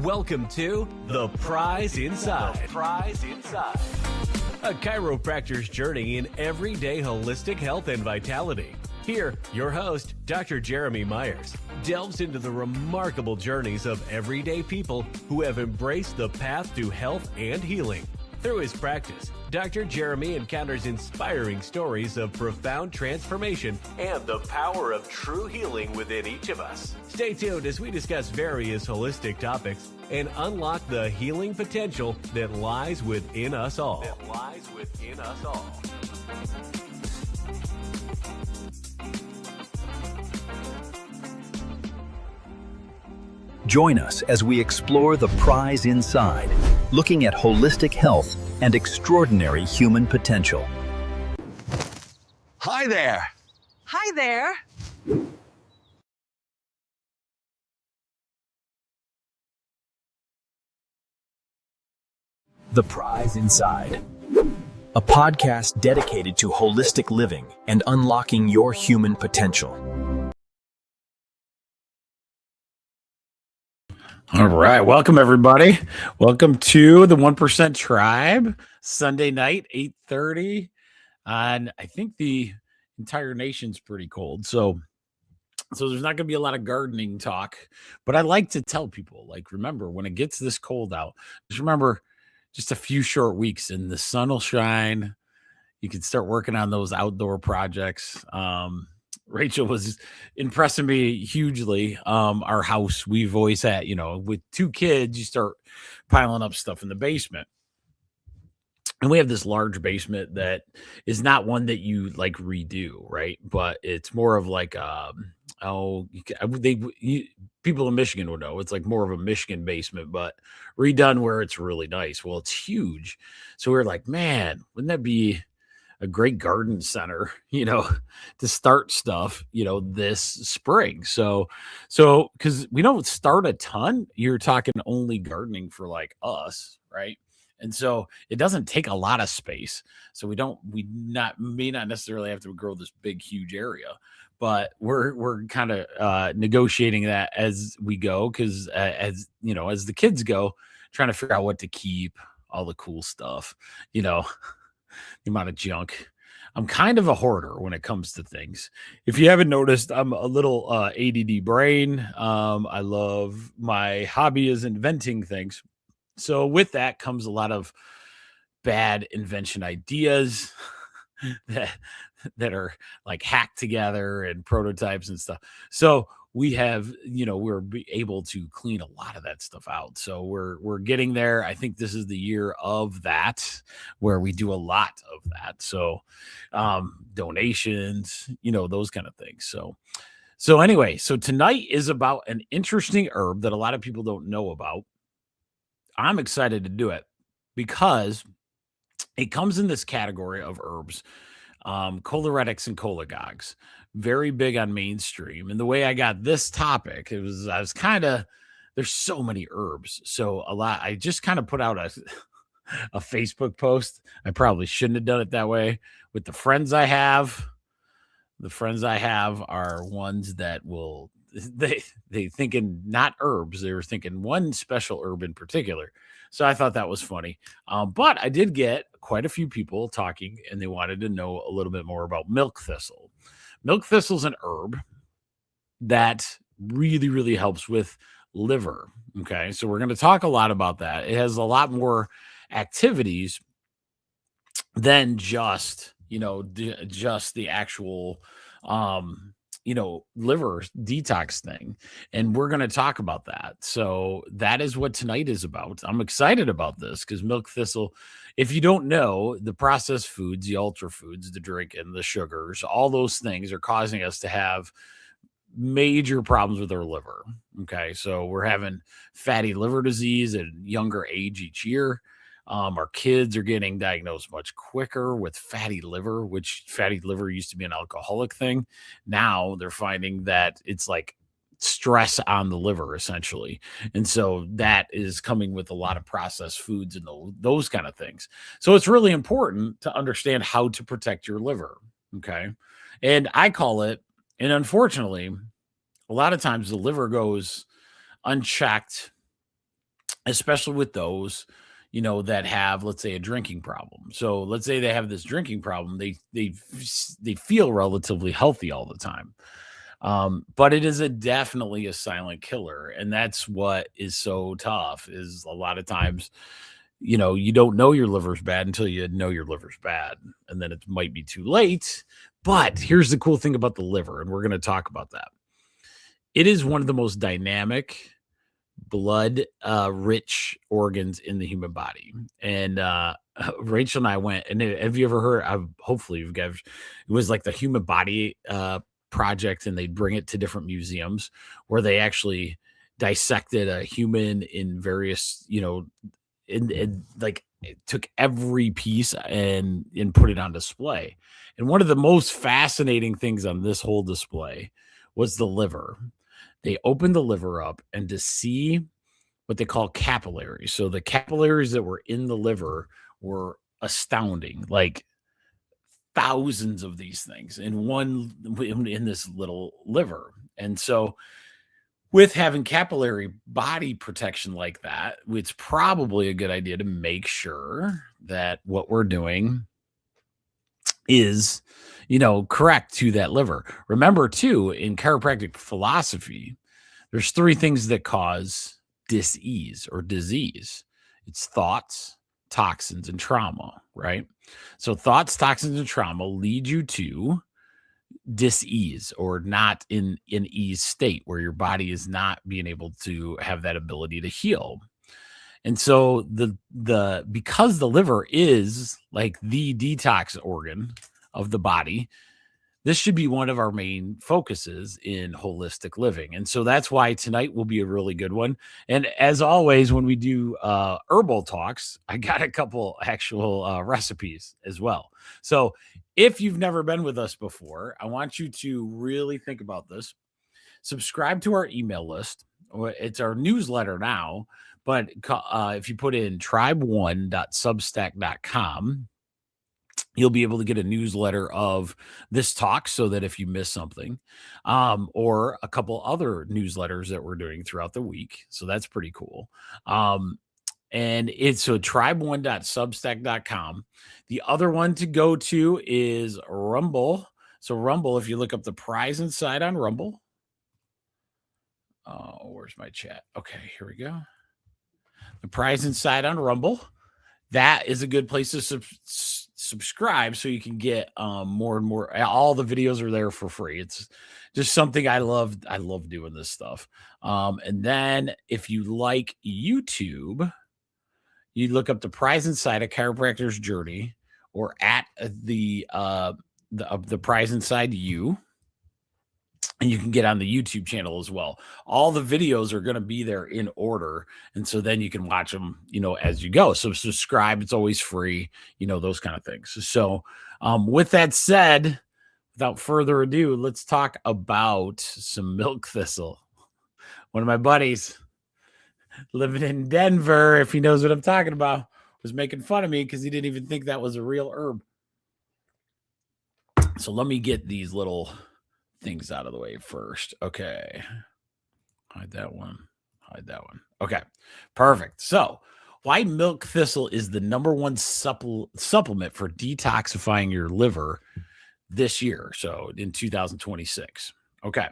Welcome to The Prize Inside. The Prize Inside. A chiropractor's journey in everyday holistic health and vitality. Here, your host, Dr. Jeremy Myers, delves into the remarkable journeys of everyday people who have embraced the path to health and healing. Through his practice, Dr. Jeremy encounters inspiring stories of profound transformation and the power of true healing within each of us. Stay tuned as we discuss various holistic topics and unlock the healing potential that lies within us all. Join us as we explore the prize inside, looking at holistic health and extraordinary human potential. Hi there. Hi there. The Prize Inside, a podcast dedicated to holistic living and unlocking your human potential. All right. Welcome, everybody. Welcome to the 1% Tribe, Sunday night, 8:30. And I think the entire nation's pretty cold. So there's not going to be a lot of gardening talk. But I like to tell people, remember, when it gets this cold out, just remember just a few short weeks and the sun will shine. You can start working on those outdoor projects. Rachel was impressing me hugely. Our house, we've always had, with two kids, you start piling up stuff in the basement. And we have this large basement that is not one that you redo, right? But it's more of people in Michigan would know. It's more of a Michigan basement, but redone where it's really nice. Well, it's huge. So we're like, man, wouldn't that be a great garden center, to start stuff, this spring. So because we don't start a ton, you're talking only gardening for us, right? And so it doesn't take a lot of space. So we may not necessarily have to grow this big, huge area, but we're kind of negotiating that as we go. Cause as the kids go, trying to figure out what to keep, all the cool stuff, the amount of junk. I'm kind of a hoarder when it comes to things. If you haven't noticed, I'm a little ADD brain. My hobby is inventing things. So with that comes a lot of bad invention ideas that are hacked together and prototypes and stuff. So we have, we're able to clean a lot of that stuff out. So we're getting there. I think this is the year of that, where we do a lot of that. So donations, those kind of things. So anyway, so tonight is about an interesting herb that a lot of people don't know about. I'm excited to do it because it comes in this category of herbs, choleretics and cholagogues. Very big on mainstream. And the way I got this topic, there's so many herbs. So I just kind of put out a Facebook post. I probably shouldn't have done it that way. With the friends I have are ones that they thinking not herbs. They were thinking one special herb in particular. So I thought that was funny. But I did get quite a few people talking, and they wanted to know a little bit more about milk thistle. Milk thistle is an herb that really, really helps with liver. Okay. So we're going to talk a lot about that. It has a lot more activities than just the actual, liver detox thing. And we're going to talk about that. So that is what tonight is about. I'm excited about this because milk thistle, if you don't know, the processed foods, the ultra foods, the drink and the sugars, all those things are causing us to have major problems with our liver. Okay. So we're having fatty liver disease at a younger age each year. Our kids are getting diagnosed much quicker with fatty liver, which fatty liver used to be an alcoholic thing. Now they're finding that it's stress on the liver, essentially. And so that is coming with a lot of processed foods and those kind of things. So it's really important to understand how to protect your liver. Okay. And I call it, and unfortunately, a lot of times the liver goes unchecked especially with those, that have, let's say, a drinking problem. So let's say they have this drinking problem. They feel relatively healthy all the time. But it is definitely a silent killer. And that's what is so tough is a lot of times, you don't know your liver's bad until you know your liver's bad. And then it might be too late. But here's the cool thing about the liver, and we're going to talk about that. It is one of the most dynamic blood rich organs in the human body. And Rachel and I went, and have you ever heard, hopefully you've got, it was like the human body project, and they'd bring it to different museums where they actually dissected a human in various, and like it took every piece and put it on display. And one of the most fascinating things on this whole display was the liver. They opened the liver up and to see what they call capillaries. So the capillaries that were in the liver were astounding, like thousands of these things in this little liver. And so with having capillary body protection like that, it's probably a good idea to make sure that what we're doing is, correct to that liver. Remember too, in chiropractic philosophy, there's three things that cause dis-ease or disease. It's thoughts, toxins, and trauma, right? So thoughts, toxins, and trauma lead you to dis-ease or not in ease state where your body is not being able to have that ability to heal. And so because the liver is like the detox organ of the body, this should be one of our main focuses in holistic living. And so that's why tonight will be a really good one. And as always, when we do herbal talks, I got a couple actual recipes as well. So if you've never been with us before, I want you to really think about this. Subscribe to our email list. It's our newsletter now, but if you put in tribe1.substack.com, you'll be able to get a newsletter of this talk so that if you miss something, or a couple other newsletters that we're doing throughout the week. So that's pretty cool. And it's so tribe1.substack.com. The other one to go to is Rumble. So Rumble, if you look up the prize inside on Rumble. Oh, where's my chat? Okay, here we go. The prize inside on Rumble. That is a good place to subscribe so you can get more and more. All the videos are there for free. It's just something I love. I love doing this stuff. And then if you like YouTube, you look up the prize inside a chiropractor's journey or at the prize inside you. And you can get on the YouTube channel as well. All the videos are going to be there in order. And so then you can watch them, as you go. So subscribe. It's always free, those kind of things. So with that said, without further ado, let's talk about some milk thistle. One of my buddies living in Denver, if he knows what I'm talking about, was making fun of me because he didn't even think that was a real herb. So let me get these little things out of the way first. Okay. Hide that one. Okay. Perfect. So why milk thistle is the number one supplement for detoxifying your liver this year. So in 2026. Okay.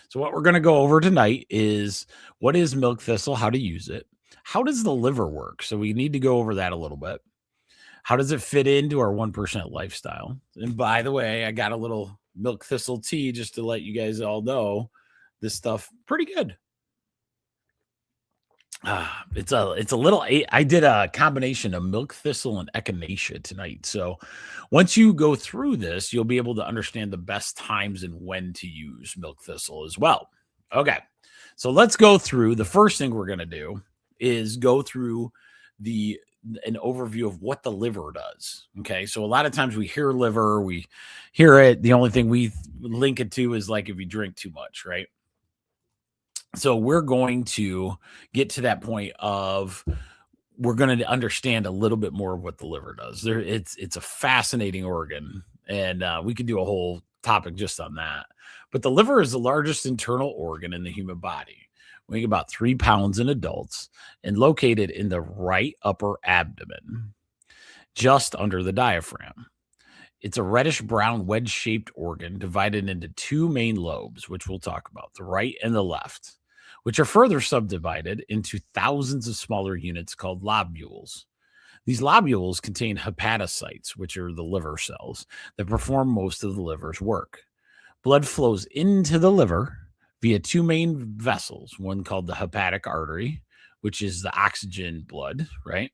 So what we're going to go over tonight is what is milk thistle, how to use it. How does the liver work? So we need to go over that a little bit. How does it fit into our 1% lifestyle? And by the way, I got a little milk thistle tea just to let you guys all know this stuff pretty good. It's a little, I did a combination of milk thistle and echinacea tonight. So once you go through this, you'll be able to understand the best times and when to use milk thistle as well. Okay. So let's go through. The first thing we're going to do is go through an overview of what the liver does. Okay. So a lot of times we hear liver, we hear it. The only thing we link it to is like if you drink too much, right? So we're going to get to that point of we're going to understand a little bit more of what the liver does. It's a fascinating organ, and we could do a whole topic just on that. But the liver is the largest internal organ in the human body. weighing about 3 pounds in adults, and located in the right upper abdomen, just under the diaphragm. It's a reddish-brown wedge-shaped organ divided into two main lobes, which we'll talk about, the right and the left, which are further subdivided into thousands of smaller units called lobules. These lobules contain hepatocytes, which are the liver cells that perform most of the liver's work. Blood flows into the liver via two main vessels, one called the hepatic artery, which is the oxygen blood, right?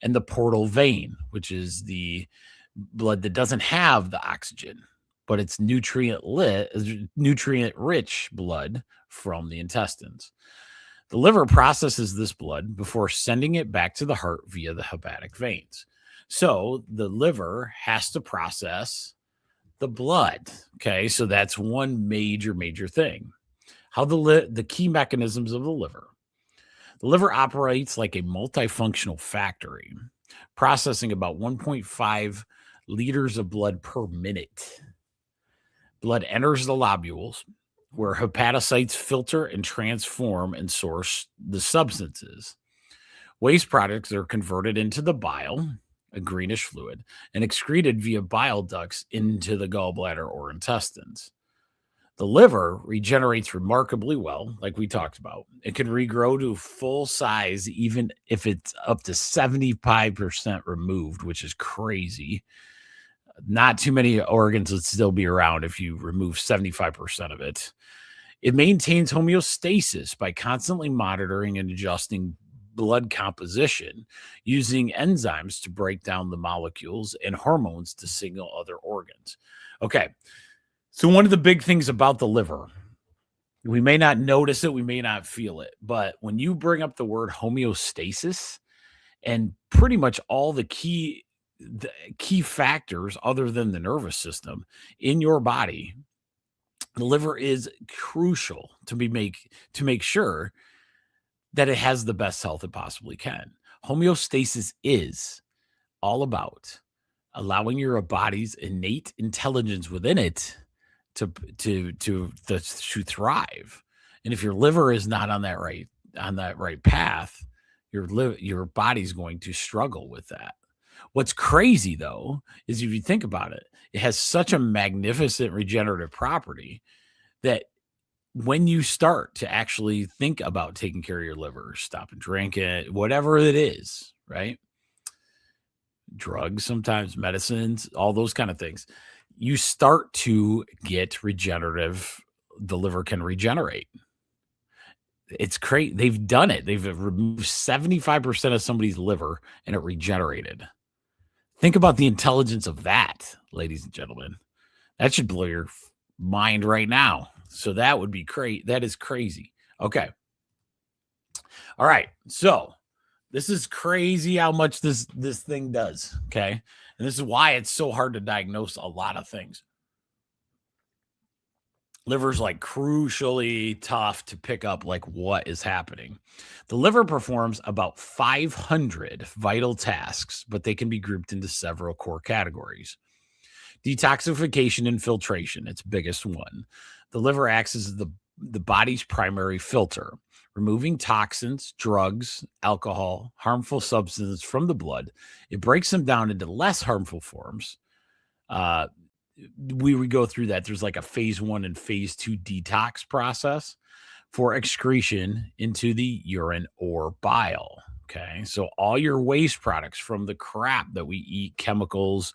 And the portal vein, which is the blood that doesn't have the oxygen, but it's nutrient-rich blood from the intestines. The liver processes this blood before sending it back to the heart via the hepatic veins. So the liver has to process the blood. Okay, so that's one major thing. How the key mechanisms of the liver. The liver operates like a multifunctional factory, processing about 1.5 liters of blood per minute. Blood enters the lobules, where hepatocytes filter and transform and source the substances. Waste products are converted into the bile, a greenish fluid, and excreted via bile ducts into the gallbladder or intestines. The liver regenerates remarkably well, like we talked about. It can regrow to full size even if it's up to 75% removed, which is crazy. Not too many organs would still be around if you remove 75% of it. It maintains homeostasis by constantly monitoring and adjusting blood composition using enzymes to break down the molecules and hormones to signal other organs. Okay, so one of the big things about the liver, we may not notice it, we may not feel it, but when you bring up the word homeostasis and pretty much all the key factors other than the nervous system in your body, the liver is crucial to make sure that it has the best health it possibly can. Homeostasis is all about allowing your body's innate intelligence within it to thrive. And if your liver is not on that right path, your body's going to struggle with that. What's crazy, though, is if you think about it, it has such a magnificent regenerative property that when you start to actually think about taking care of your liver, stop and drink it, whatever it is, right? Drugs, sometimes medicines, all those kind of things, you start to get regenerative. The liver can regenerate. It's great. They've done it. They've removed 75% of somebody's liver and it regenerated. Think about the intelligence of that, ladies and gentlemen. That should blow your mind right now. So that would be great. That is crazy. Okay. All right. So this is crazy how much this thing does. Okay. And this is why it's so hard to diagnose a lot of things. Liver's like crucially tough to pick up like what is happening. The liver performs about 500 vital tasks, but they can be grouped into several core categories. Detoxification and filtration, its biggest one. The liver acts as the body's primary filter, removing toxins, drugs, alcohol, harmful substances from the blood. It breaks them down into less harmful forms. We would go through that. There's like a phase 1 and phase 2 detox process for excretion into the urine or bile. Okay. So all your waste products from the crap that we eat, chemicals,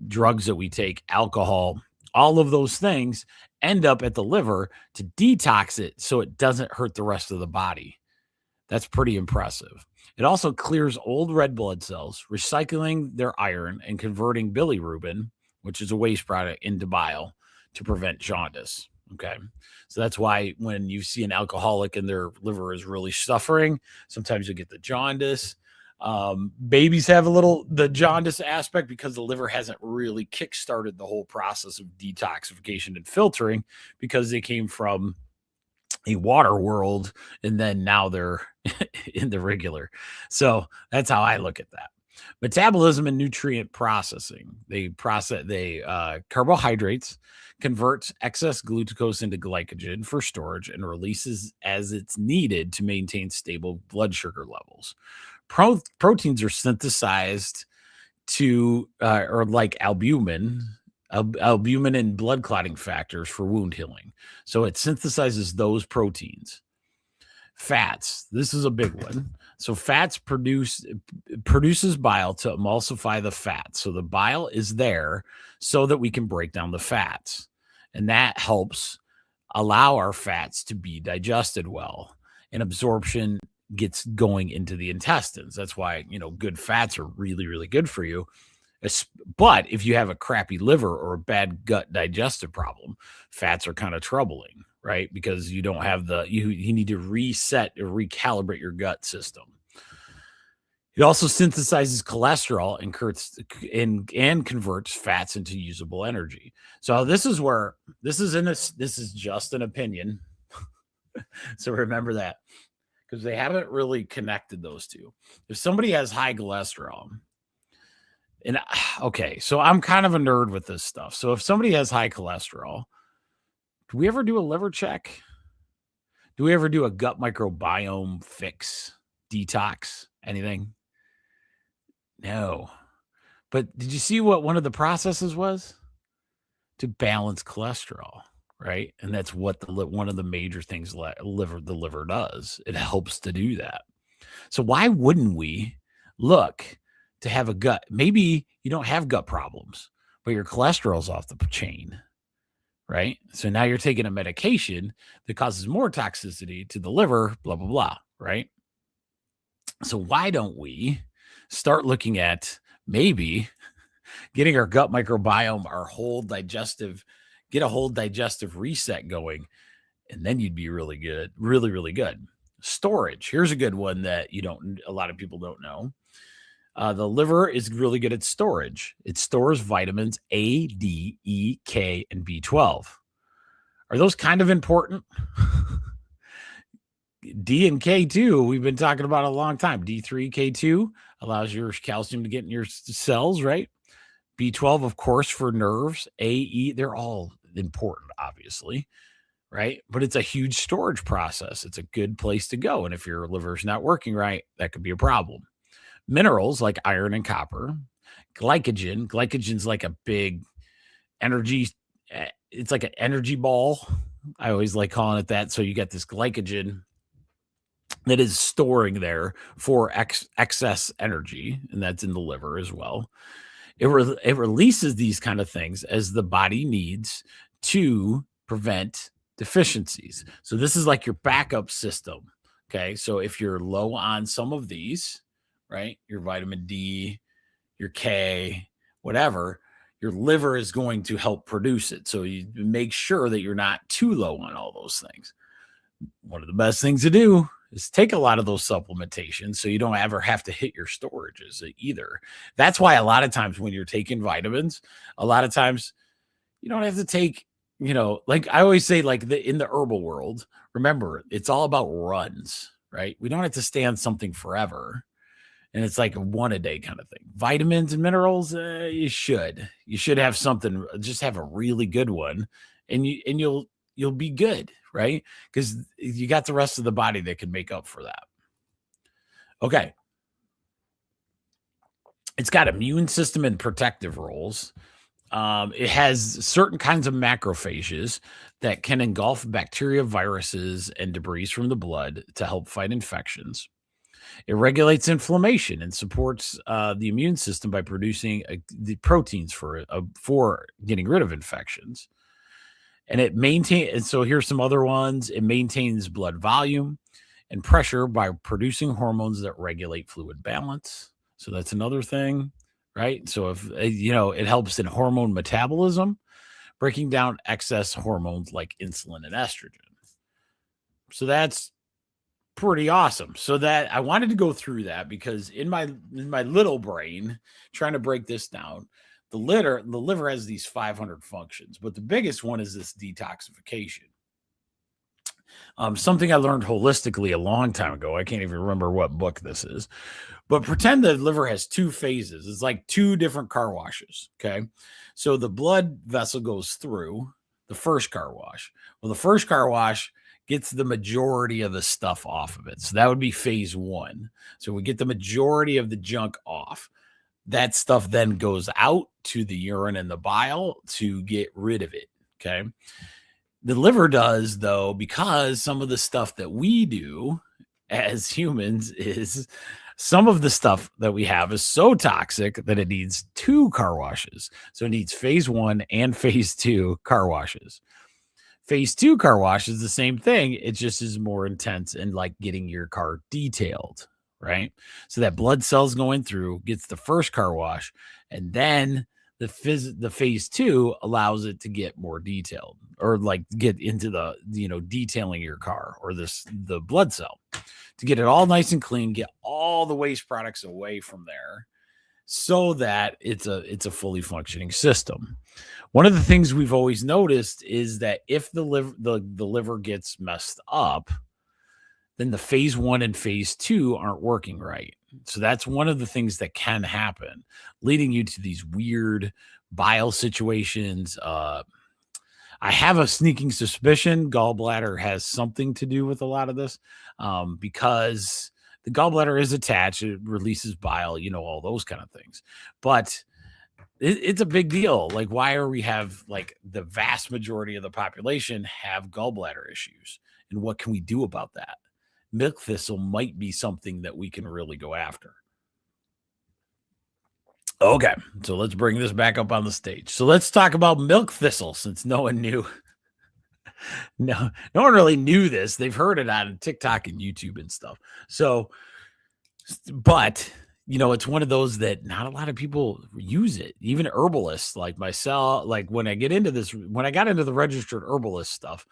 drugs that we take, alcohol, all of those things end up at the liver to detox it so it doesn't hurt the rest of the body. That's pretty impressive. It also clears old red blood cells, recycling their iron and converting bilirubin, which is a waste product, into bile to prevent jaundice. Okay. So that's why when you see an alcoholic and their liver is really suffering, sometimes you get the jaundice. Babies have the jaundice aspect because the liver hasn't really kickstarted the whole process of detoxification and filtering because they came from a water world and then now they're in the regular. So that's how I look at that. Metabolism and nutrient processing. Carbohydrates converts excess glucose into glycogen for storage and releases as it's needed to maintain stable blood sugar levels. Proteins are synthesized or like albumin and blood clotting factors for wound healing. So it synthesizes those proteins. Fats. This is a big one. So fats produces bile to emulsify the fat. So the bile is there so that we can break down the fats. And that helps allow our fats to be digested well. And absorption gets going into the intestines. That's why, good fats are really, really good for you. But if you have a crappy liver or a bad gut digestive problem, fats are kind of troubling, right? Because you don't have you need to reset or recalibrate your gut system. It also synthesizes cholesterol and converts fats into usable energy. So this is just an opinion. So remember that, because they haven't really connected those two. If somebody has high cholesterol, so I'm kind of a nerd with this stuff. So if somebody has high cholesterol, do we ever do a liver check? Do we ever do a gut microbiome fix, detox, anything? No. But did you see what one of the processes was? To balance cholesterol, right? And that's what one of the major things the liver does. It helps to do that. So why wouldn't we look to have a gut? Maybe you don't have gut problems, but your cholesterol's off the chain, right? So now you're taking a medication that causes more toxicity to the liver, blah, blah, blah, right? So why don't we start looking at maybe getting our gut microbiome, get a whole digestive reset going, and then you'd be really good, really, really good. Storage. Here's a good one that a lot of people don't know. The liver is really good at storage. It stores vitamins A, D, E, K, and B12. Are those kind of important? D and K2, we've been talking about a long time. D3, K2 allows your calcium to get in your cells, right? B12, of course, for nerves. A, E, they're all important, obviously, right? But it's a huge storage process. It's a good place to go. And if your liver's not working right, that could be a problem. Minerals like iron and copper. Glycogen's like a big energy. It's like an energy ball. I always like calling it that. So you got this glycogen that is storing there for excess energy, and that's in the liver as well. It releases these kind of things as the body needs to prevent deficiencies. So this is like your backup system. Okay. So if you're low on some of these, right, your vitamin D, your K, whatever, your liver is going to help produce it. So you make sure that you're not too low on all those things. One of the best things to do is take a lot of those supplementations so you don't ever have to hit your storages either. That's why a lot of times when you're taking vitamins, a lot of times you don't have to take, like I always say, like in the herbal world, remember, it's all about runs, right? We don't have to stay on something forever. And it's like a one a day kind of thing. Vitamins and minerals, you should have something, just have a really good one, and you'll be good, right? Because you got the rest of the body that can make up for that. Okay. It's got immune system and protective roles. It has certain kinds of macrophages that can engulf bacteria, viruses, and debris from the blood to help fight infections. It regulates inflammation and supports the immune system by producing the proteins for getting rid of infections. And so here's some other ones. It maintains blood volume and pressure by producing hormones that regulate fluid balance. So that's another thing, right? So if, it helps in hormone metabolism, breaking down excess hormones like insulin and estrogen. So that's pretty awesome. So that I wanted to go through that because in my little brain, trying to break this down, the liver has these 500 functions, but the biggest one is this detoxification. Something I learned holistically a long time ago. I can't even remember what book this is, but pretend the liver has two phases. It's like two different car washes. Okay. So the blood vessel goes through the first car wash. Well, the first car wash gets the majority of the stuff off of it. So that would be phase one. So we get the majority of the junk off. That stuff then goes out to the urine and the bile to get rid of it. Okay. The liver does, though, because some of the stuff that we do as humans is some of the stuff that we have is so toxic that it needs two car washes. So it needs phase one and phase two car washes. Phase two car wash is the same thing. It just is more intense and like getting your car detailed, right? So that blood cells going through gets the first car wash, and then the phase two allows it to get more detailed, or like get into the, detailing your car or the blood cell to get it all nice and clean, get all the waste products away from there so that it's a fully functioning system. One of the things we've always noticed is that if the liver gets messed up, then the phase one and phase two aren't working right. So that's one of the things that can happen, leading you to these weird bile situations. I have a sneaking suspicion gallbladder has something to do with a lot of this, because the gallbladder is attached. It releases bile, all those kind of things. But it's a big deal. Like, why are we have like the vast majority of the population have gallbladder issues? And what can we do about that? Milk thistle might be something that we can really go after. Okay, so let's bring this back up on the stage. So let's talk about milk thistle, since no one knew. No one really knew this. They've heard it on TikTok and YouTube and stuff. So, but it's one of those that not a lot of people use it. Even herbalists like myself, like when I got into the registered herbalist stuff,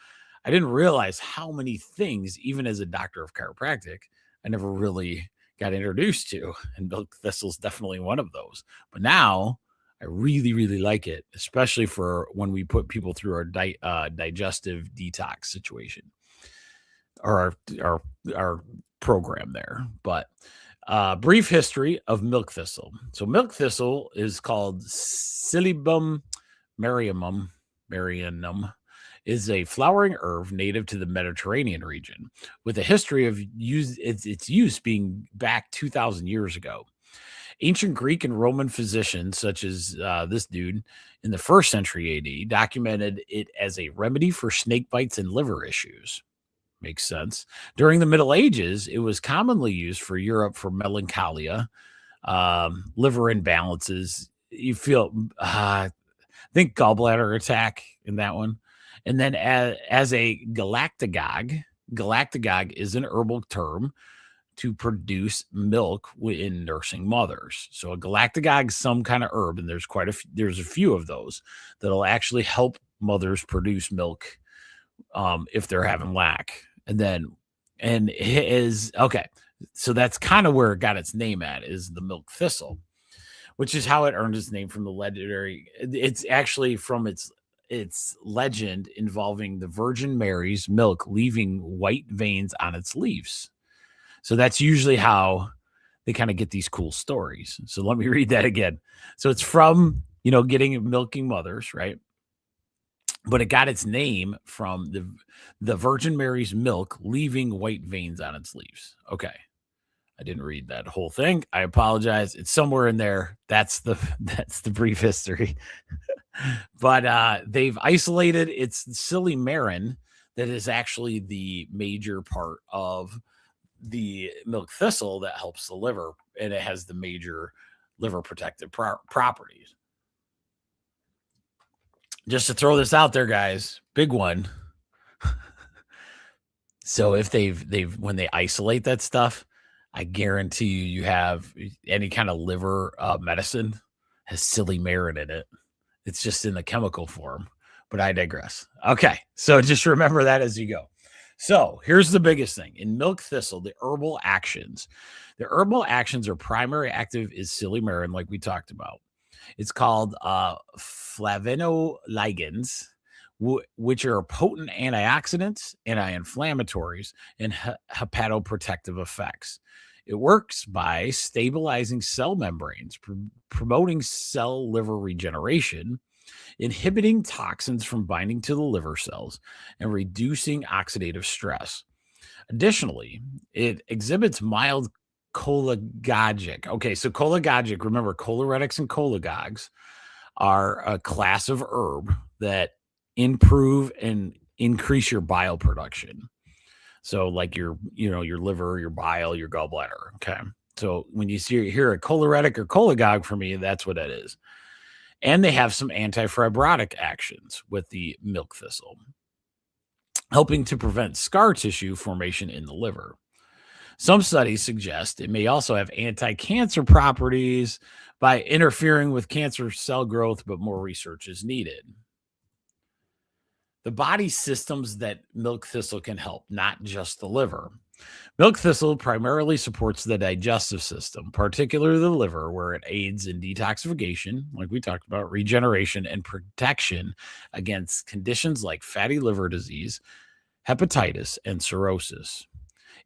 I didn't realize how many things, even as a doctor of chiropractic, I never really got introduced to. And milk thistle is definitely one of those. But now I really, really like it, especially for when we put people through our digestive detox situation or our program there. But brief history of milk thistle. So milk thistle is called Silybum marianum, is a flowering herb native to the Mediterranean region, with a history of its use being back 2,000 years ago. Ancient Greek and Roman physicians, such as this dude in the 1st century AD, documented it as a remedy for snake bites and liver issues. Makes sense. During the Middle Ages, it was commonly used for Europe for melancholia, liver imbalances. You feel, think gallbladder attack in that one. And then as a galactagogue is an herbal term to produce milk in nursing mothers. So a galactagogue is some kind of herb, and there's a few of those that'll actually help mothers produce milk if they're having lack. So that's kind of where it got its name at, is the milk thistle, which is how it earned its name from the legendary. It's actually from its legend involving the Virgin Mary's milk leaving white veins on its leaves. So that's usually how they kind of get these cool stories. So let me read that again. So it's from, milking mothers, right? But it got its name from the Virgin Mary's milk leaving white veins on its leaves. Okay. I didn't read that whole thing. I apologize. It's somewhere in there. That's the brief history. But they've isolated its silymarin, that is actually the major part of the milk thistle that helps the liver, and it has the major liver protective properties. Just to throw this out there, guys, big one. So if when they isolate that stuff, I guarantee you have any kind of liver medicine has silymarin in it. It's just in the chemical form, but I digress. Okay, so just remember that as you go. So here's the biggest thing. In milk thistle, the herbal actions are primary active is silymarin, like we talked about. It's called flavonoligands, which are potent antioxidants, anti-inflammatories, and hepatoprotective effects. It works by stabilizing cell membranes, promoting cell liver regeneration, inhibiting toxins from binding to the liver cells, and reducing oxidative stress. Additionally, it exhibits mild cholagogic. Okay, so cholagogic, remember choleretics and cholagogues are a class of herb that improve and increase your bile production. So like your liver, your bile, your gallbladder. Okay. So when you hear a choleretic or cholagogue, for me, that's what that is. And they have some antifibrotic actions with the milk thistle, helping to prevent scar tissue formation in the liver. Some studies suggest it may also have anti-cancer properties by interfering with cancer cell growth, but more research is needed. The body systems that milk thistle can help, not just the liver. Milk thistle primarily supports the digestive system, particularly the liver, where it aids in detoxification, like we talked about, regeneration, and protection against conditions like fatty liver disease, hepatitis, and cirrhosis.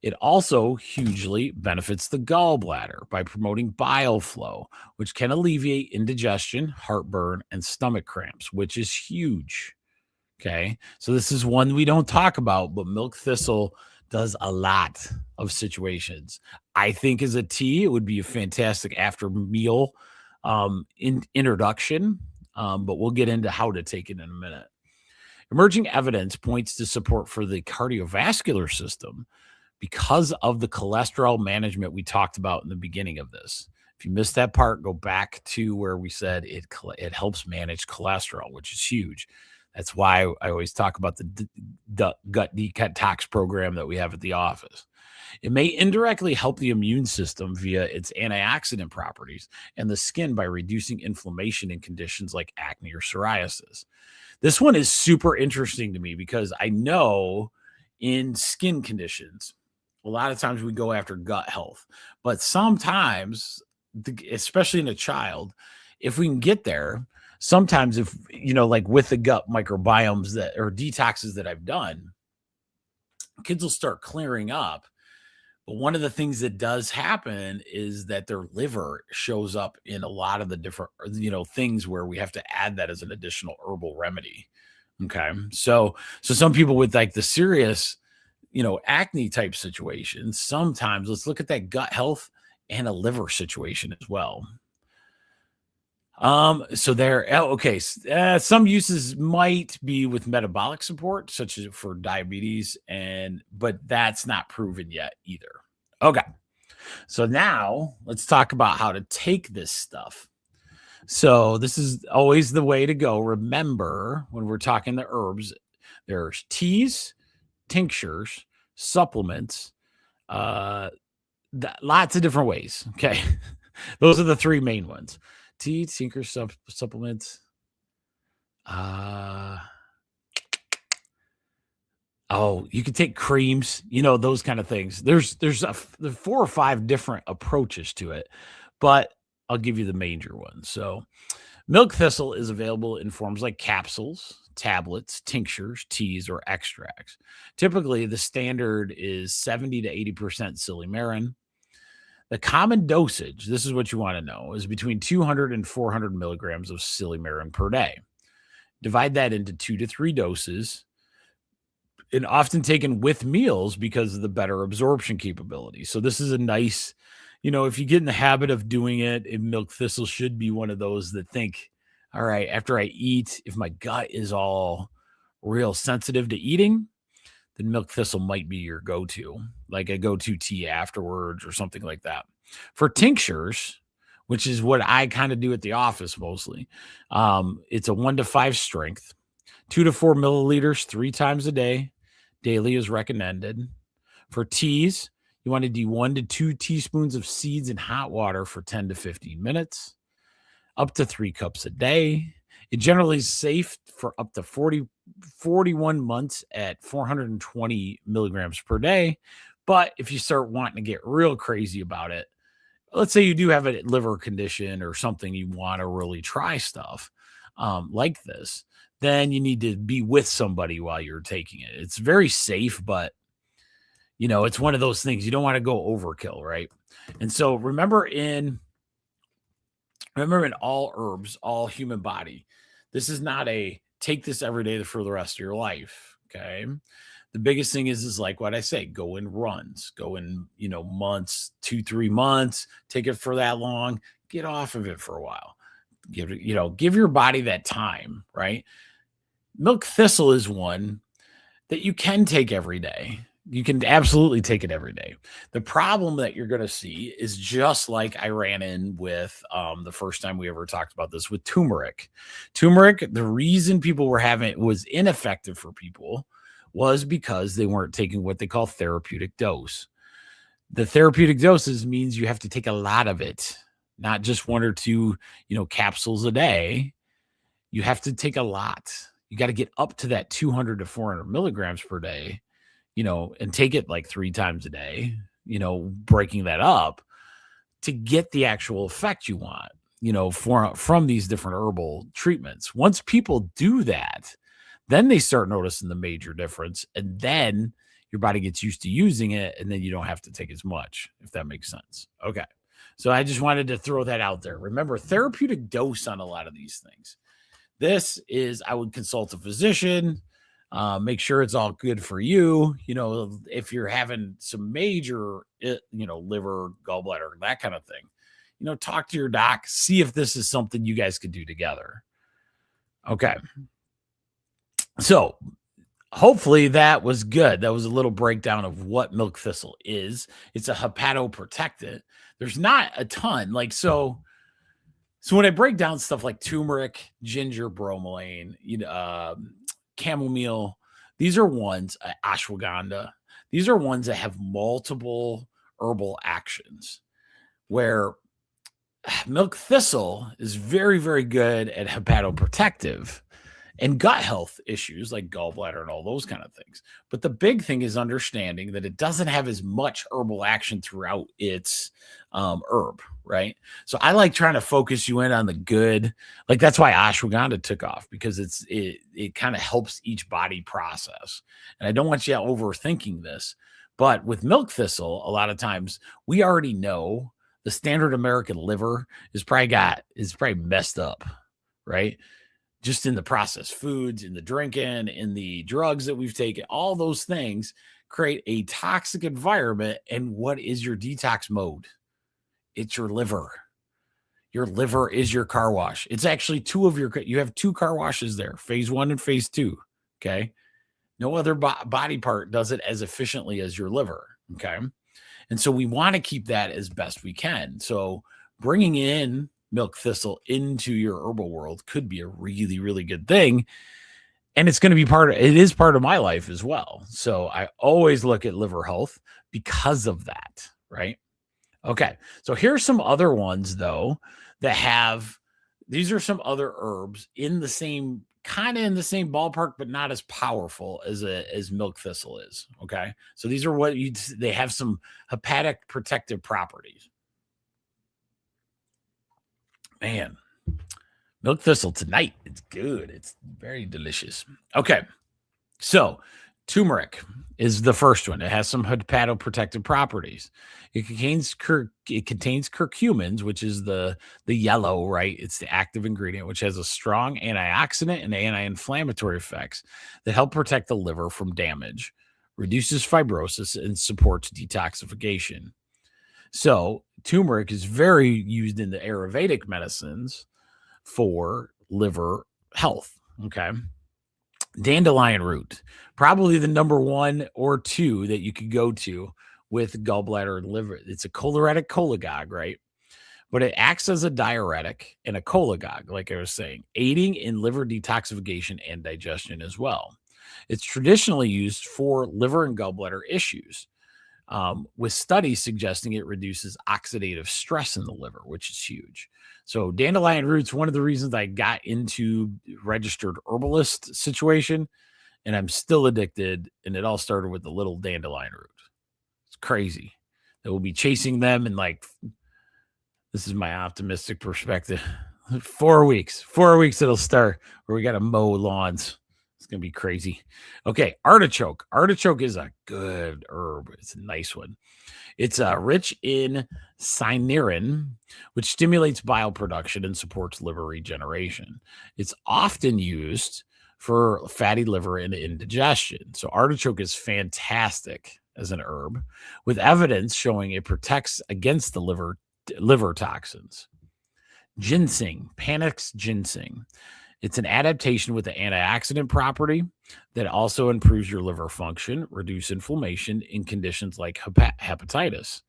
It also hugely benefits the gallbladder by promoting bile flow, which can alleviate indigestion, heartburn, and stomach cramps, which is huge. Okay. So this is one we don't talk about, but milk thistle does a lot of situations. I think as a tea, it would be a fantastic after meal introduction, but we'll get into how to take it in a minute. Emerging evidence points to support for the cardiovascular system because of the cholesterol management we talked about in the beginning of this. If you missed that part, go back to where we said it helps manage cholesterol, which is huge. That's why I always talk about the gut detox program that we have at the office. It may indirectly help the immune system via its antioxidant properties and the skin by reducing inflammation in conditions like acne or psoriasis. This one is super interesting to me because I know in skin conditions, a lot of times we go after gut health, but sometimes, especially in a child, if we can get there, sometimes if, like with the gut microbiomes that or detoxes that I've done, kids will start clearing up. But one of the things that does happen is that their liver shows up in a lot of the different, things where we have to add that as an additional herbal remedy. Okay. So some people with like the serious, acne type situations, sometimes let's look at that gut health and a liver situation as well. So there, okay. Some uses might be with metabolic support, such as for diabetes, but that's not proven yet either. Okay. So now let's talk about how to take this stuff. So this is always the way to go. Remember, when we're talking the herbs, there's teas, tinctures, supplements, lots of different ways. Okay. Those are the three main ones. Tea, tinctures, supplements. You can take creams, those kind of things. There's 4 or 5 different approaches to it, but I'll give you the major ones. So milk thistle is available in forms like capsules, tablets, tinctures, teas, or extracts. Typically, the standard is 70 to 80% silymarin. The common dosage, this is what you want to know, is between 200 and 400 milligrams of silymarin per day. Divide that into 2 to 3 doses, and often taken with meals because of the better absorption capability. So this is a nice, if you get in the habit of doing it, milk thistle should be one of those that think, all right, after I eat, if my gut is all real sensitive to eating, then milk thistle might be your go-to, like a go-to tea afterwards or something like that. For tinctures, which is what I kind of do at the office mostly, it's a 1 to 5 strength, 2 to 4 milliliters 3 times a day. Daily is recommended. For teas, you want to do 1 to 2 teaspoons of seeds in hot water for 10 to 15 minutes, up to 3 cups a day. It generally is safe for up to 41 months at 420 milligrams per day. But if you start wanting to get real crazy about it, let's say you do have a liver condition or something you want to really try stuff like this, then you need to be with somebody while you're taking it. It's very safe, but it's one of those things you don't want to go overkill, right? And so remember in all herbs, all human body, this is not a take this every day for the rest of your life. Okay. The biggest thing is like what I say, go in runs, go in, months, 2-3 months, take it for that long, get off of it for a while. Give your body that time, right? Milk thistle is one that you can take every day. You can absolutely take it every day. The problem that you're going to see is just like I ran in with the first time we ever talked about this with turmeric. Turmeric, the reason people were having it was ineffective for people was because they weren't taking what they call therapeutic dose. The therapeutic doses means you have to take a lot of it, not just 1 or 2, capsules a day. You have to take a lot. You got to get up to that 200 to 400 milligrams per day, and take it like 3 times a day, breaking that up to get the actual effect you want, from these different herbal treatments. Once people do that, then they start noticing the major difference, and then your body gets used to using it, and then you don't have to take as much, if that makes sense. Okay. So I just wanted to throw that out there. Remember, therapeutic dose on a lot of these things. This is, I would consult a physician, make sure it's all good for you. If you're having some major, liver, gallbladder, that kind of thing, talk to your doc, see if this is something you guys could do together. Okay. So hopefully that was good. That was a little breakdown of what milk thistle is. It's a hepatoprotectant. There's not a ton. So when I break down stuff like turmeric, ginger, bromelain, chamomile, these are ones, ashwagandha, these are ones that have multiple herbal actions, where milk thistle is very, very good at hepatoprotective and gut health issues like gallbladder and all those kind of things. But the big thing is understanding that it doesn't have as much herbal action throughout its herb, right? So I like trying to focus you in on the good. Like that's why ashwagandha took off, because it kind of helps each body process. And I don't want you overthinking this, but with milk thistle, a lot of times we already know the standard American liver is probably messed up, right? Just in the processed foods, in the drinking, in the drugs that we've taken, all those things create a toxic environment. And what is your detox mode? It's your liver. Your liver is your car wash. It's actually you have 2 car washes there, phase 1 and phase 2. Okay. No other body part does it as efficiently as your liver. Okay. And so we want to keep that as best we can. So bringing in milk thistle into your herbal world could be a really, really good thing. And it's going to be it is part of my life as well. So I always look at liver health because of that, right? Okay. So here's some other ones though, these are some other herbs in the same ballpark, but not as powerful as milk thistle is. Okay. So these are they have some hepatic protective properties. Man, milk thistle tonight. It's good. It's very delicious. Okay. So turmeric is the first one. It has some hepatoprotective properties. It contains curcumins, which is the yellow, right? It's the active ingredient, which has a strong antioxidant and anti-inflammatory effects that help protect the liver from damage, reduces fibrosis, and supports detoxification. So turmeric is very used in the Ayurvedic medicines for liver health. Okay. Dandelion root, probably the number 1 or 2 that you could go to with gallbladder and liver. It's a choleretic cholagogue, right? But it acts as a diuretic and a cholagogue, like I was saying, aiding in liver detoxification and digestion as well. It's traditionally used for liver and gallbladder issues, with studies suggesting it reduces oxidative stress in the liver, which is huge. So dandelion root's one of the reasons I got into registered herbalist situation, and I'm still addicted. And it all started with the little dandelion root. It's crazy that we'll be chasing them. And this is my optimistic perspective. 4 weeks. 4 weeks it'll start where we got to mow lawns. It's going to be crazy. Okay, artichoke. Artichoke is a good herb. It's a nice one. It's rich in silymarin, which stimulates bile production and supports liver regeneration. It's often used for fatty liver and indigestion. So artichoke is fantastic as an herb, with evidence showing it protects against the liver toxins. Ginseng, Panax ginseng. It's an adaptation with the antioxidant property that also improves your liver function, reduce inflammation in conditions like hepatitis.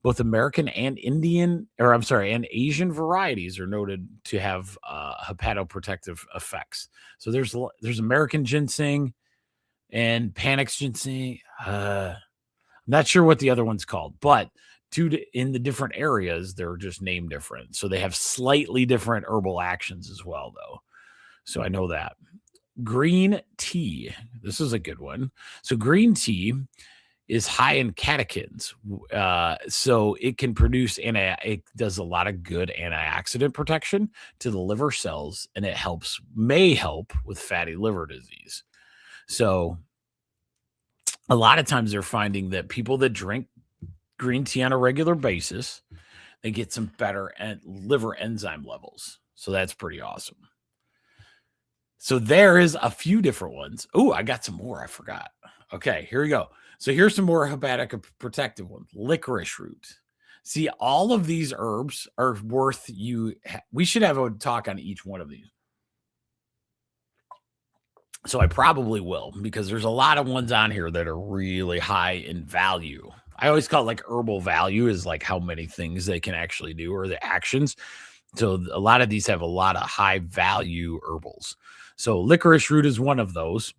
Both American and and Asian varieties are noted to have hepatoprotective effects. So there's American ginseng and Panax ginseng. I'm not sure what the other one's called, but in the different areas, they're just named different. So they have slightly different herbal actions as well, though. So I know that. Green tea. This is a good one. So green tea is high in catechins. So it can produce, it does a lot of good antioxidant protection to the liver cells, and it may help with fatty liver disease. So a lot of times they're finding that people that drink green tea on a regular basis, they get some better liver enzyme levels. So that's pretty awesome. So there is a few different ones. Oh, I got some more. I forgot. Okay, here we go. So here's some more hepatic protective ones. Licorice root. See, all of these herbs are worth you. We should have a talk on each one of these. So I probably will, because there's a lot of ones on here that are really high in value. I always call it like herbal value is like how many things they can actually do or the actions. So a lot of these have a lot of high value herbals. So licorice root is one of those.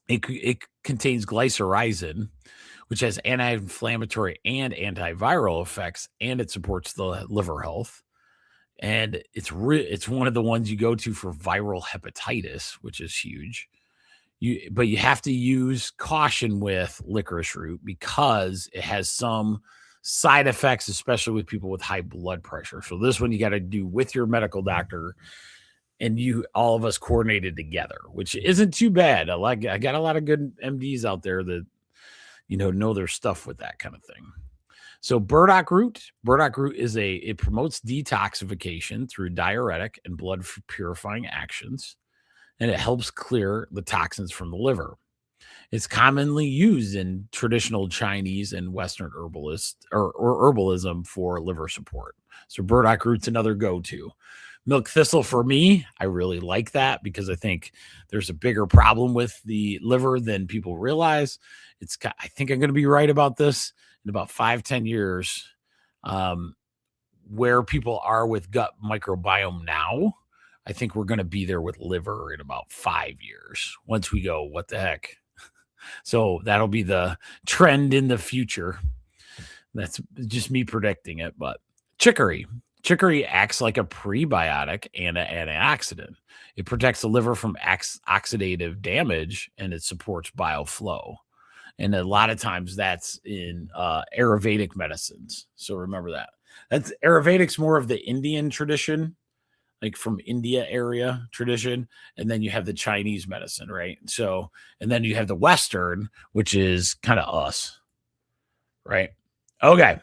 It contains glycyrrhizin, which has anti-inflammatory and antiviral effects, and it supports the liver health. And it's one of the ones you go to for viral hepatitis, which is huge. But you have to use caution with licorice root because it has some side effects, especially with people with high blood pressure. So this one you got to do with your medical doctor, and all of us coordinated together, which isn't too bad. I got a lot of good MDs out there that know their stuff with that kind of thing. So burdock root it promotes detoxification through diuretic and blood purifying actions, and it helps clear the toxins from the liver. It's commonly used in traditional Chinese and Western herbalism for liver support. So burdock root's another go-to. Milk thistle for me, I really like that because I think there's a bigger problem with the liver than people realize. I think I'm going to be right about this in about 5-10 years, where people are with gut microbiome now. I think we're going to be there with liver in about 5 years once we go, what the heck? So that'll be the trend in the future. That's just me predicting it. But chicory acts like a prebiotic and an antioxidant. It protects the liver from oxidative damage, and it supports bile flow. And a lot of times that's in Ayurvedic medicines. So remember that. Ayurvedic's more of the Indian tradition, like from India area tradition. And then you have the Chinese medicine, right? So, and then you have the Western, which is kind of us, right? Okay.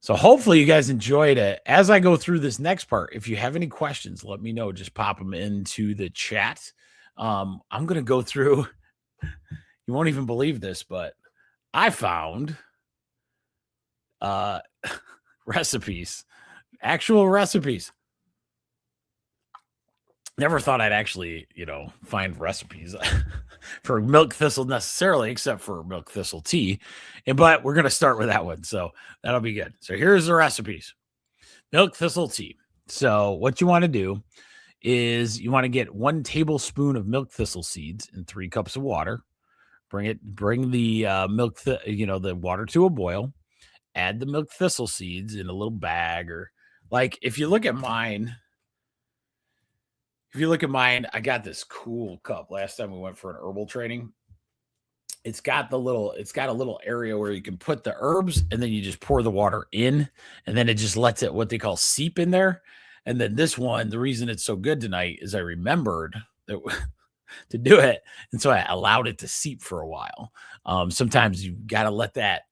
So hopefully you guys enjoyed it. As I go through this next part, if you have any questions, let me know. Just pop them into the chat. I'm going to go through. You won't even believe this, but I found recipes, actual recipes. Never thought I'd actually, find recipes for milk thistle necessarily, except for milk thistle tea. But we're going to start with that one. So that'll be good. So here's the recipes. Milk thistle tea. So what you want to do is you want to get 1 tablespoon of milk thistle seeds in 3 cups of water. Bring the the water to a boil. Add the milk thistle seeds in a little bag, or like if you look at mine, I got this cool cup. Last time we went for an herbal training, it's got a little area where you can put the herbs, and then you just pour the water in, and then it just lets it, what they call, seep in there. And then this one, the reason it's so good tonight is I remembered that to do it. And so I allowed it to seep for a while. Sometimes you got to let that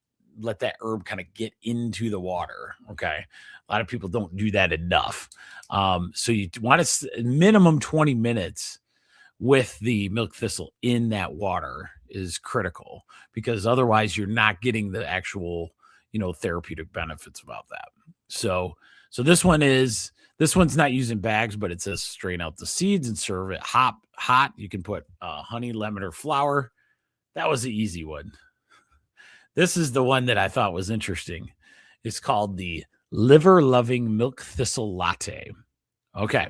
herb kind of get into the water. Okay. A lot of people don't do that enough. So you want to minimum 20 minutes with the milk thistle in that water is critical, because otherwise you're not getting the actual, therapeutic benefits about that. So this one's not using bags, but it says strain out the seeds and serve it hot. You can put honey, lemon, or flour. That was the easy one. This is the one that I thought was interesting. It's called the Liver Loving Milk Thistle Latte. Okay.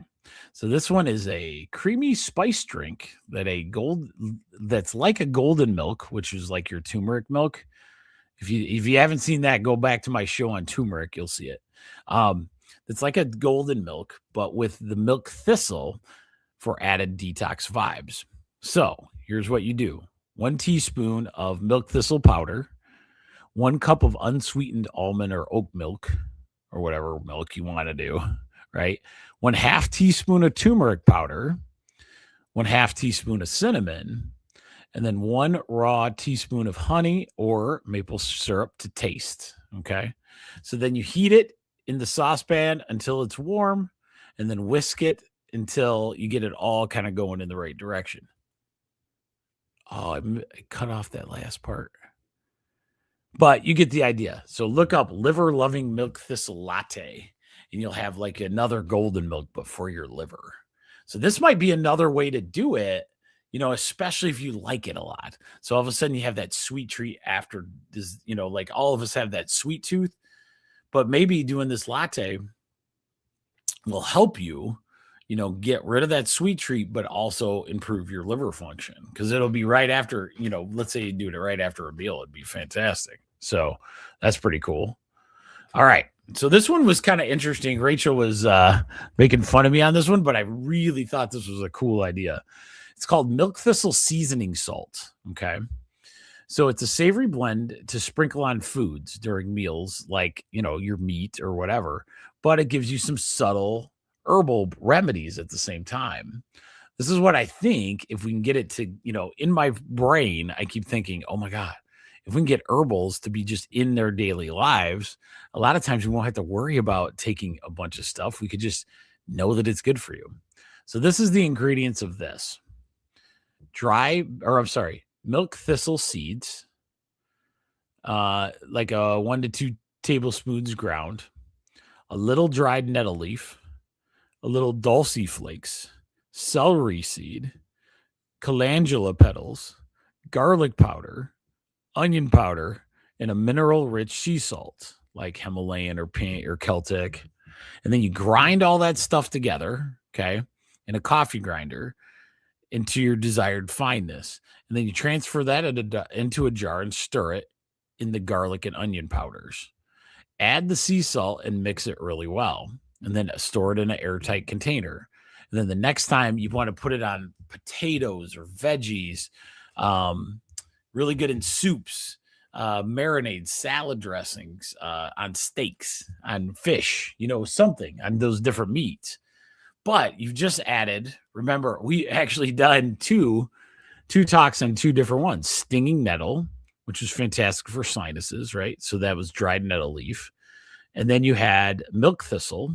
So this one is a creamy spice drink that's like a golden milk, which is like your turmeric milk. If you haven't seen that, go back to my show on turmeric, you'll see it. It's like a golden milk, but with the milk thistle for added detox vibes. So here's what you do. 1 teaspoon of milk thistle powder, 1 cup of unsweetened almond or oat milk, or whatever milk you want to do, right? 1/2 teaspoon of turmeric powder, 1/2 teaspoon of cinnamon, and then 1 raw teaspoon of honey or maple syrup to taste. Okay. So then you heat it in the saucepan until it's warm, and then whisk it until you get it all kind of going in the right direction. Oh, I cut off that last part. But you get the idea. So look up Liver Loving Milk Thistle Latte, and you'll have like another golden milk, but for your liver. So this might be another way to do it, especially if you like it a lot. So all of a sudden you have that sweet treat after this, like all of us have that sweet tooth, but maybe doing this latte will help you, get rid of that sweet treat, but also improve your liver function, because it'll be right after, let's say you do it right after a meal. It'd be fantastic. So that's pretty cool. All right. So this one was kind of interesting. Rachel was making fun of me on this one, but I really thought this was a cool idea. It's called Milk Thistle Seasoning Salt. Okay. So it's a savory blend to sprinkle on foods during meals, like, your meat or whatever, but it gives you some subtle herbal remedies at the same time. This is what I think, if we can get it to, in my brain, I keep thinking, oh my God, if we can get herbals to be just in their daily lives, a lot of times we won't have to worry about taking a bunch of stuff. We could just know that it's good for you. So this is the ingredients of this. Milk thistle seeds, like 1 to 2 tablespoons ground, a little dried nettle leaf, a little dulse flakes, celery seed, calendula petals, garlic powder, onion powder, and a mineral-rich sea salt like Himalayan or Celtic. And then you grind all that stuff together, okay, in a coffee grinder into your desired fineness. And then you transfer that into a jar and stir it in the garlic and onion powders. Add the sea salt and mix it really well. And then store it in an airtight container. And then the next time you want to put it on potatoes or veggies, really good in soups, marinades, salad dressings, on steaks, on fish, something on those different meats. But you've just added, remember, we actually done two talks on 2 different ones. Stinging nettle, which was fantastic for sinuses, right? So that was dried nettle leaf. And then you had milk thistle.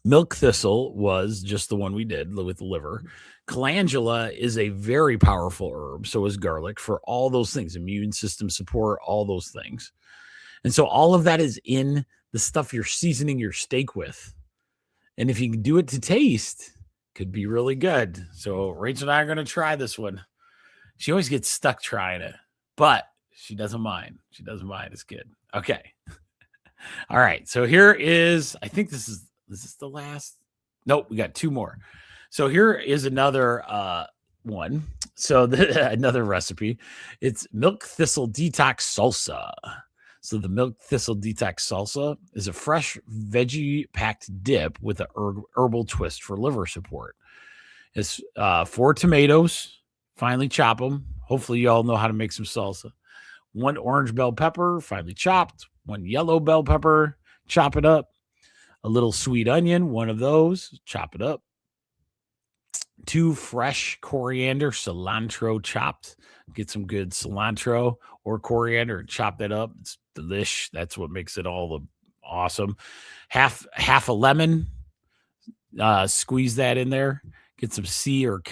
Milk thistle was just the one we did with the liver. Calendula is a very powerful herb. So is garlic, for all those things, immune system support, all those things. And so all of that is in the stuff you're seasoning your steak with. And if you can do it to taste, could be really good. So Rachel and I are going to try this one. She always gets stuck trying it, but she doesn't mind. She doesn't mind. It's good. Okay. All right. So here is, I think this is the last. Nope. We got 2 more. So here is another one. So another recipe. It's milk thistle detox salsa. So the milk thistle detox salsa is a fresh veggie-packed dip with an herbal twist for liver support. It's 4 tomatoes, finely chop them. Hopefully you all know how to make some salsa. 1 orange bell pepper, finely chopped. 1 yellow bell pepper, chop it up. a little sweet onion, one of those, chop it up. 2 fresh coriander, cilantro chopped. Get some good cilantro or coriander and chop that up. It's delish. That's what makes it all the awesome. Half a lemon. Squeeze that in there. Get some sea or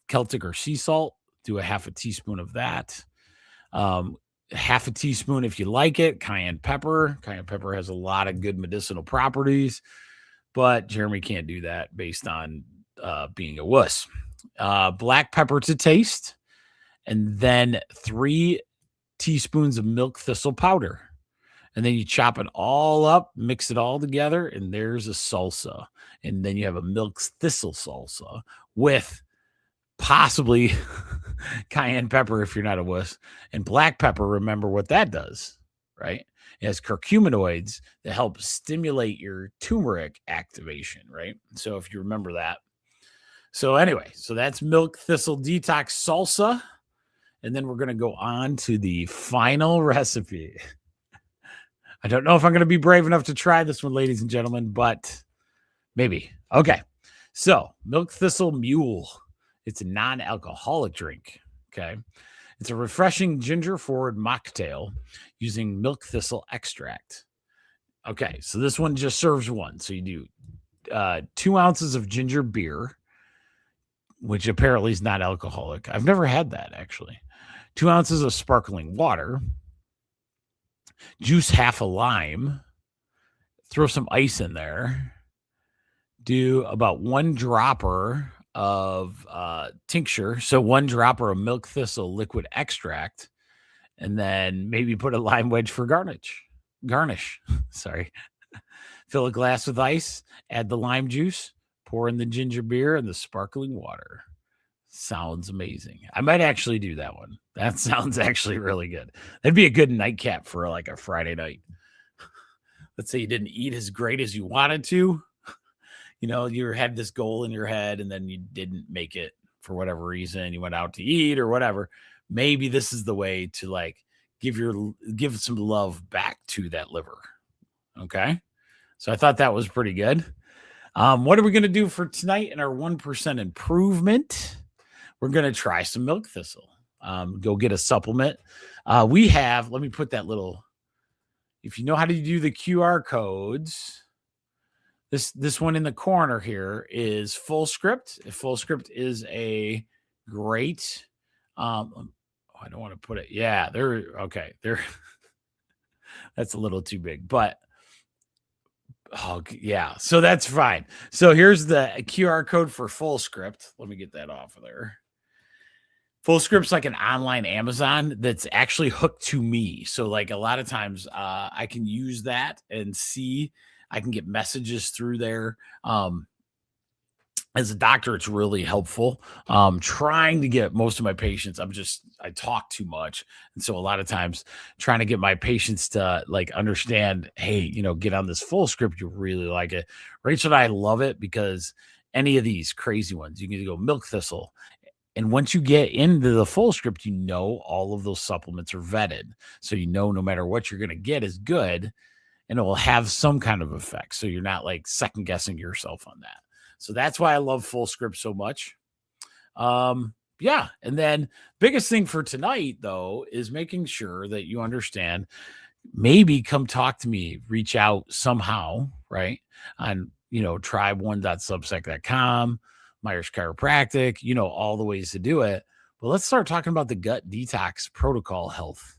Celtic or sea salt. Do a half a teaspoon of that. Half a teaspoon, if you like it, cayenne pepper. Cayenne pepper has a lot of good medicinal properties, but Jeremy can't do that based on being a wuss. Black pepper to taste, and then 3 teaspoons of milk thistle powder. And then you chop it all up, mix it all together, and there's a salsa. And then you have a milk thistle salsa with possibly cayenne pepper if you're not a wuss. And black pepper, remember what that does, right? It has curcuminoids that help stimulate your turmeric activation, right? So if you remember that. So anyway, so that's milk thistle detox salsa. And then we're going to go on to the final recipe. I don't know if I'm going to be brave enough to try this one, ladies and gentlemen, but maybe. Okay. So milk thistle mule. It's a non-alcoholic drink. Okay. It's a refreshing ginger-forward mocktail using milk thistle extract. Okay. So this one just serves one. So you do 2 ounces of ginger beer, which apparently is not alcoholic. I've never had that, actually. 2 ounces of sparkling water. Juice half a lime. Throw some ice in there. Do about 1 dropper of tincture. So 1 dropper of milk thistle liquid extract. And then maybe put a lime wedge for garnish. Sorry. Fill a glass with ice. Add the lime juice. Pour in the ginger beer and the sparkling water. Sounds amazing. I might actually do that one. That sounds actually really good. That'd be a good nightcap for like a Friday night. Let's say you didn't eat as great as you wanted to. You know, you had this goal in your head and then you didn't make it for whatever reason. You went out to eat or whatever. Maybe this is the way to like give some love back to that liver. Okay. So I thought that was pretty good. What are we going to do for tonight in our 1% improvement? We're going to try some milk thistle. Go get a supplement. Let me put that little, if you know how to do the QR codes, this one in the corner here is Full Script. Full Script is a great, I don't want to put it. Yeah, okay. That's a little too big, but yeah, so that's fine. So here's the QR code for Full Script. Let me get that off of there. Full Script's like an online Amazon that's actually hooked to me. So like a lot of times I can use that and I can get messages through there. As a doctor, it's really helpful. Trying to get most of my patients, I talk too much. And so a lot of times trying to get my patients to like understand, hey, get on this Full Script. You really like it. Rachel and I love it because any of these crazy ones, you can go milk thistle. And once you get into the Full Script, all of those supplements are vetted. So no matter what you're going to get is good and it will have some kind of effect. So you're not like second guessing yourself on that. So that's why I love Full Script so much. Yeah. And then biggest thing for tonight, though, is making sure that you understand, maybe come talk to me, reach out somehow, right? On, tribe1.substack.com, Myers Chiropractic, all the ways to do it. But let's start talking about the gut detox protocol health.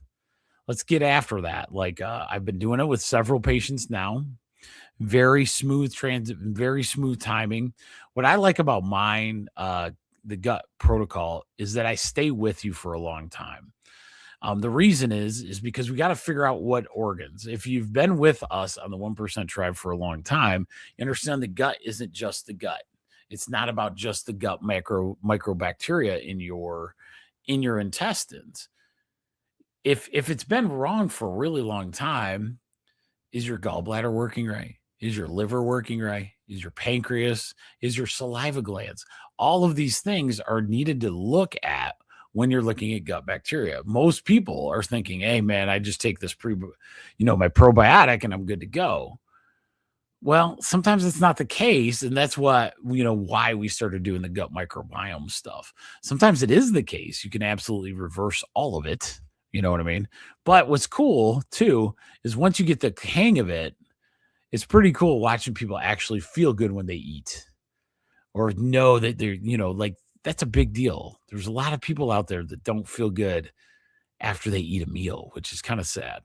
Let's get after that. Like I've been doing it with several patients now. Very smooth transit, very smooth timing. What I like about mine, the gut protocol, is that I stay with you for a long time. The reason is because we got to figure out what organs. If you've been with us on the 1% Tribe for a long time, you understand the gut isn't just the gut. It's not about just the gut microbacteria in your intestines. If it's been wrong for a really long time, is your gallbladder working right? Is your liver working right? Is your pancreas? Is your saliva glands? All of these things are needed to look at when you're looking at gut bacteria. Most people are thinking, hey man, I just take this my probiotic and I'm good to go. Well, sometimes it's not the case, and that's what why we started doing the gut microbiome stuff. Sometimes it is the case. You can absolutely reverse all of it. You know what I mean? But what's cool too is once you get the hang of it, it's pretty cool watching people actually feel good when they eat or know that they're, like that's a big deal. There's a lot of people out there that don't feel good after they eat a meal, which is kind of sad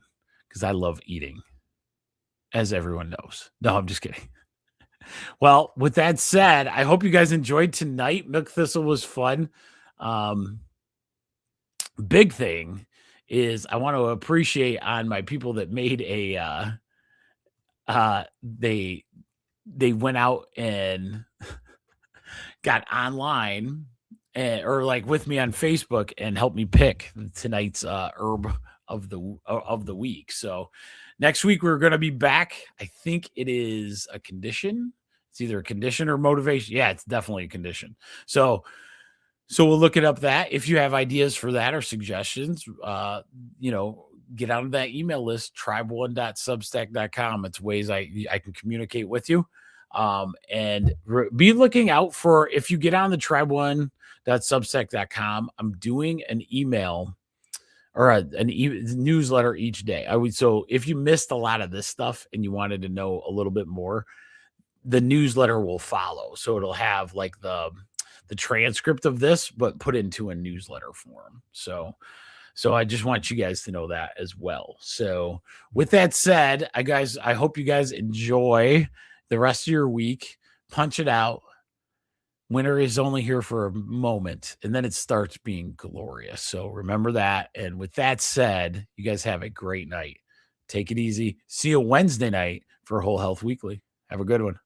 because I love eating, as everyone knows. No, I'm just kidding. Well, with that said, I hope you guys enjoyed tonight. Milk Thistle was fun. Big thing is I want to appreciate on my people that made they went out and got online or like with me on Facebook and helped me pick tonight's herb of the week. So next week we're going to be back. I think it is a condition. It's either a condition or motivation. Yeah, it's definitely a condition. So we'll look it up that. If you have ideas for that or suggestions, get on that email list, tribe1.substack.com. It's ways I can communicate with you. And be looking out for, if you get on the tribe1.substack.com, I'm doing an email or a newsletter each day. So if you missed a lot of this stuff and you wanted to know a little bit more, the newsletter will follow. So it'll have like the transcript of this, but put into a newsletter form. So I just want you guys to know that as well. So with that said, I hope you guys enjoy the rest of your week. Punch it out. Winter is only here for a moment, and then it starts being glorious. So remember that. And with that said, you guys have a great night. Take it easy. See you Wednesday night for Whole Health Weekly. Have a good one.